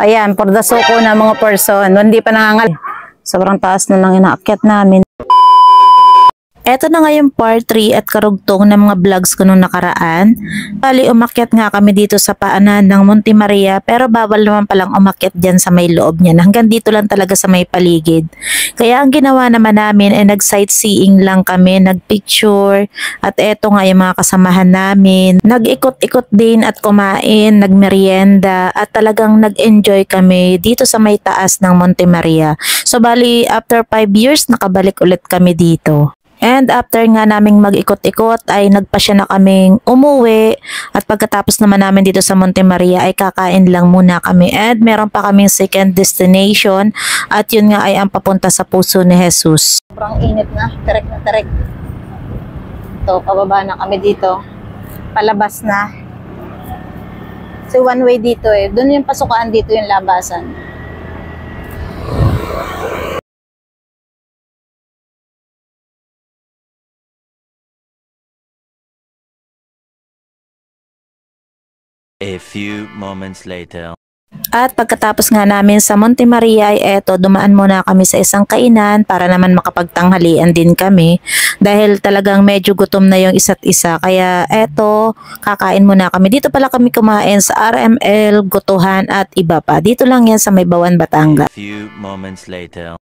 Ayan, for the suko na mga person. Hindi pa nangangal. Sobrang taas na lang inaakyat namin. Eto na nga yung part 3 at karugtong ng mga vlogs ko nung nakaraan. Bali, umakyat nga kami dito sa paanan ng Monte Maria pero bawal naman palang umakyat dyan sa may loob niyan. Hanggang dito lang talaga sa may paligid. Kaya ang ginawa naman namin ay nag-sightseeing lang kami, nag-picture at eto nga yung mga kasamahan namin. Nag-ikot-ikot din at kumain, nagmerienda at talagang nag-enjoy kami dito sa may taas ng Monte Maria. So bali, after 5 years, nakabalik ulit kami dito. And after nga naming mag-ikot-ikot ay nagpasya na kaming umuwi at pagkatapos naman namin dito sa Monte Maria ay kakain lang muna kami and meron pa kaming second destination at yun nga ay ang papunta sa Puso ni Jesus. Sobrang init na, terek na terek. Ito, pababa na kami dito. Palabas na. So one way dito eh. Doon yung pasukaan dito yung labasan. A few moments later. At pagkatapos nga namin sa Monte Maria ay eto, dumaan muna kami sa isang kainan para naman makapagtanghalian din kami dahil talagang medyo gutom na yung isa't isa. Kaya eto, kakain muna kami. Dito pala kami kumain sa RML, Gotohan at iba pa. Dito lang yan sa May Bawan, Batangas. A few moments later.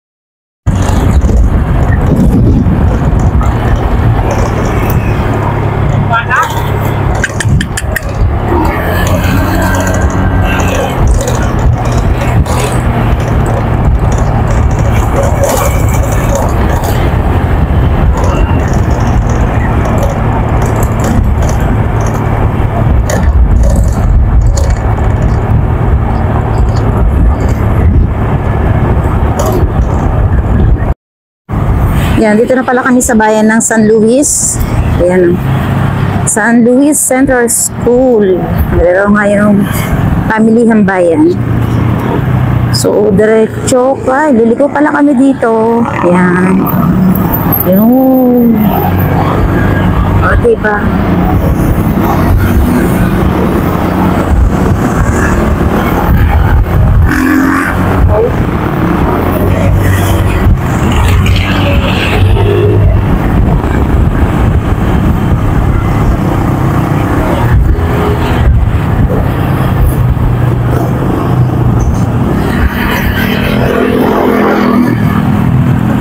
Yan, dito na pala kami sa bayan ng San Luis. Ayan, San Luis Central School. Meron nga yung pamilihang bayan. So, diretso ka. Liliko pala kami dito. Ayan. Yun. O, diba?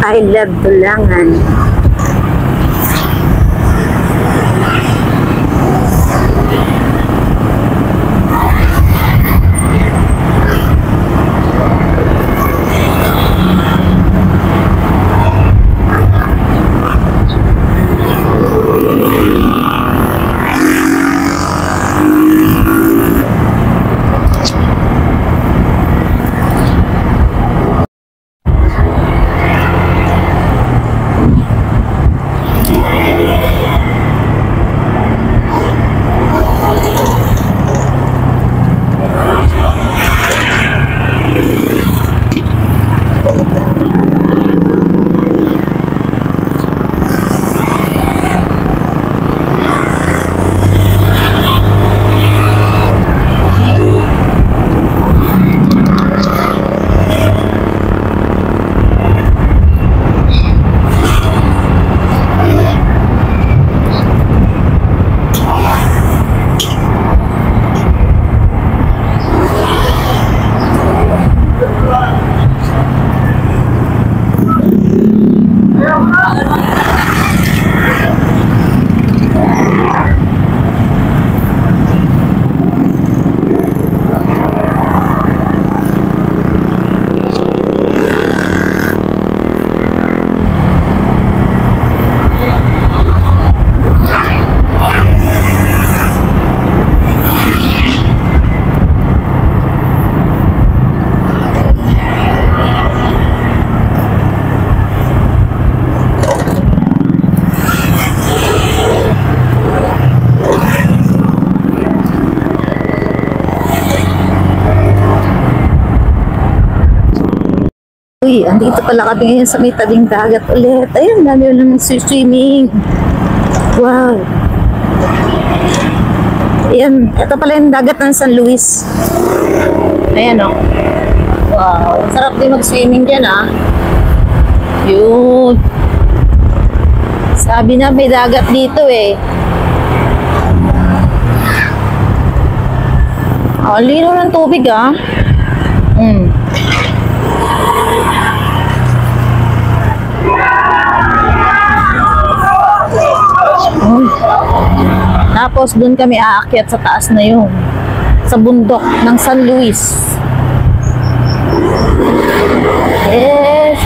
I love Bulangan. Uy, andito pala kami ngayon sa may tabing dagat ulit. Ayun, dami ulit swimming. Wow. Ayan, ito pala yung dagat ng San Luis. Ayan o. Wow, sarap din mag-swimming dyan Yun. Sabi na may dagat dito eh. Lino ng tubig Tapos dun kami aakyat sa taas na yun. Sa bundok ng San Luis. Yes.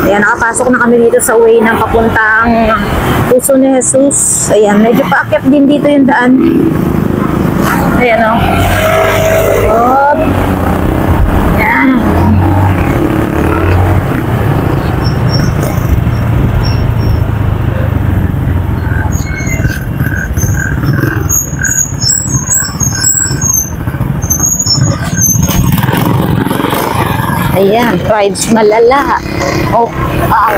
Ayan, nakapasok na kami dito sa way ng papuntang Puso ni Jesus. Ayan, medyo paakyat din dito yung daan. Ayan o. Hop. Ayan. Ayan, rides malala. Oh, wow.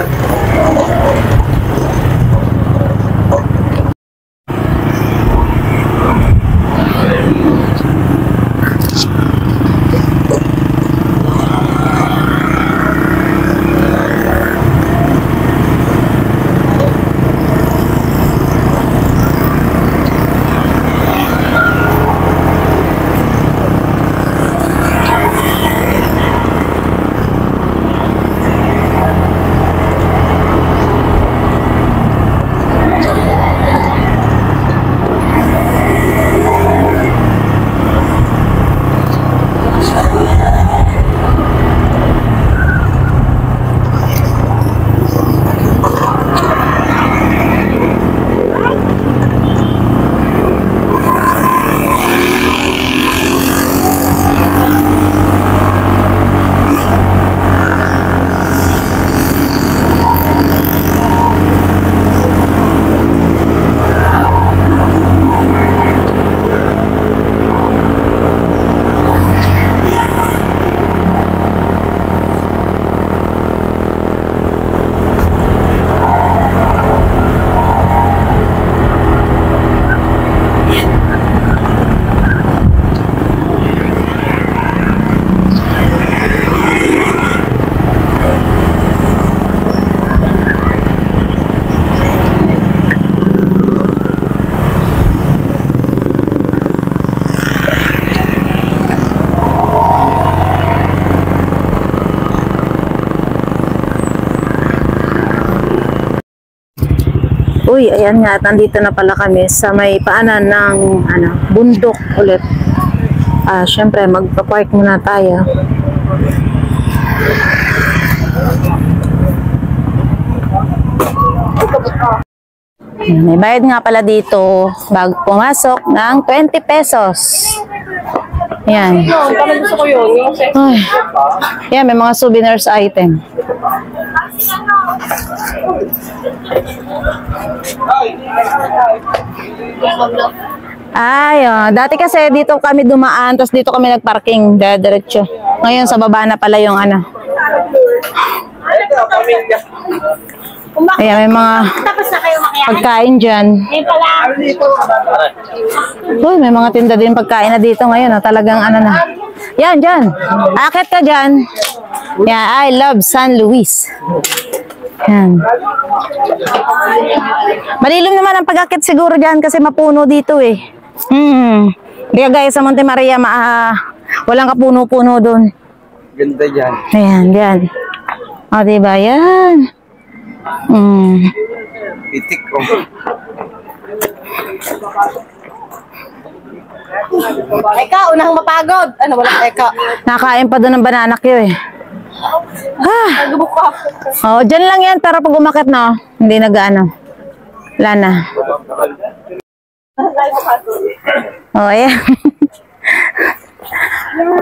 Uy, ayan nga, nandito na pala kami sa may paanan ng bundok ulit. Syempre, magpa-park muna tayo. May bayad nga pala dito bago pumasok ng 20 pesos. Ayan. Ay. Ayan, may mga souvenirs item. Dati kasi dito kami dumaan, tapos dito kami nagparking, diretso. Ngayon sa baba na pala yung Ayan, may mga pagkain dyan. Uy, may mga tinda din pagkain na dito ngayon. Talagang na. Yan, dyan. Akit ka dyan. Yan, I love San Luis. Yan. Malilim naman ang pag-akit siguro dyan kasi mapuno dito eh. Hindi ka gaya sa Monte Maria, walang kapuno-puno doon. Ganda dyan. Ayan, dyan. O, diba? Yan. Pitik ko. Eka, unang mapagod. Walang eka. Nakain pa doon ng banana Q eh. Nagubok ka. Dyan lang yan, pero pag umakit na, hindi nag-ano. Wala na. Ayan.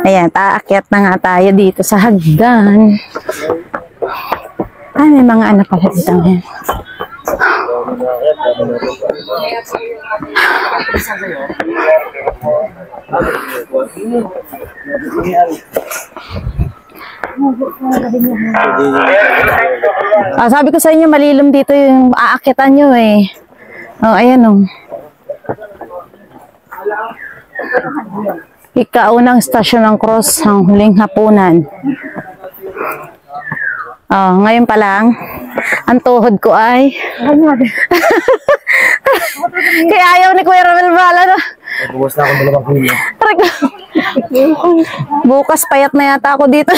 Ayan, taakyat na nga tayo dito sa hagdan. May mga pala dito ngayon. Sabi ko sa inyo, malilom dito yung aakitan nyo eh. Oh, ayan oh. Ikaunang stasyon ng Cross, ang huling hapunan. Oh, ngayon pa lang, ang tuhod ko ay... Kaya ayaw ni Kuya Ramel Bala na. Bukas na akong 2 kilo. Bukas payat na yata ako dito.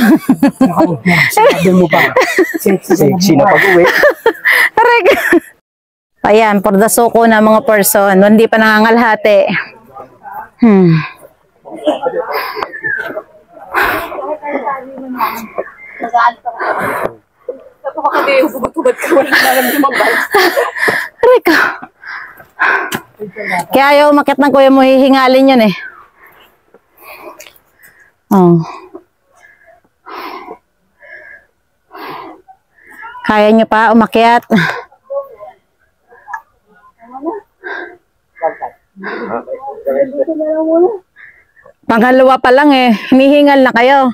Sabi mo pa. Sexy na pag-uwi. Ayan, for the suko na mga person, hindi pa nangangalhati. Kaya ayaw umakyat ng kuya mo, hihingalin yun eh. Oh. Kaya nyo pa umakyat? Pangalawa pa lang eh, hinihingal na kayo.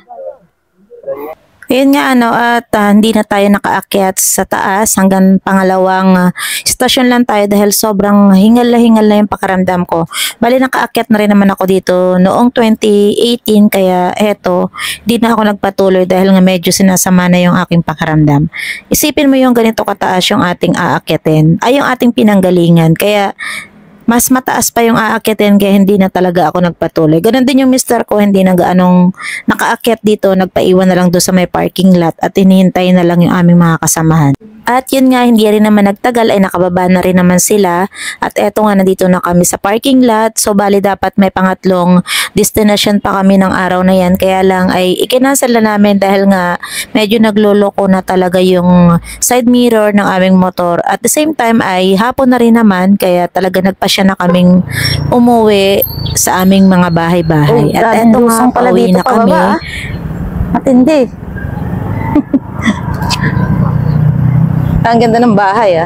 Ayun nga at hindi na tayo nakaakyat sa taas hanggang pangalawang stasyon lang tayo dahil sobrang hingal na yung pakiramdam ko. Bali nakaakyat na rin naman ako dito noong 2018 kaya eto, hindi na ako nagpatuloy dahil nga medyo sinasama na yung aking pakiramdam. Isipin mo yung ganito kataas yung ating aakyatin, ay yung ating pinanggalingan kaya mas mataas pa yung aakyatin kaya hindi na talaga ako nagpatuloy. Ganon din yung mister ko, hindi na gaanong nakaakyat dito, nagpaiwan na lang doon sa may parking lot at hinihintay na lang yung aming mga kasamahan. At yun nga, hindi rin naman nagtagal ay nakababa na rin naman sila at eto nga nandito na kami sa parking lot. So bali dapat may pangatlong destination pa kami ng araw na yan kaya lang ay ikinansel na namin dahil nga medyo nagloloko na talaga yung side mirror ng aming motor. At the same time ay hapon na rin naman kaya talaga nagpasya na kaming umuwi sa aming mga bahay-bahay. At eto nga, pauwi na kami. Matindi. Ang ganda ng bahay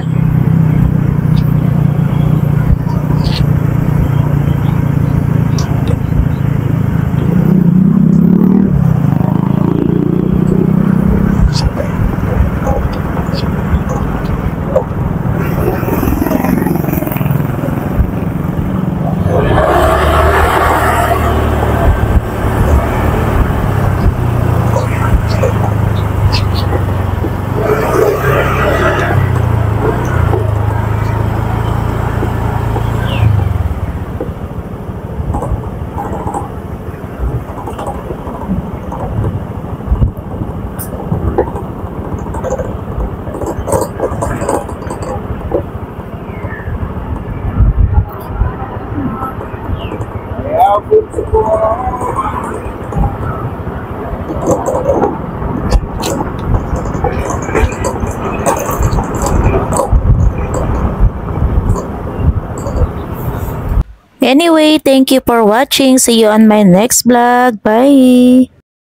Anyway, thank you for watching. See you on my next vlog. Bye!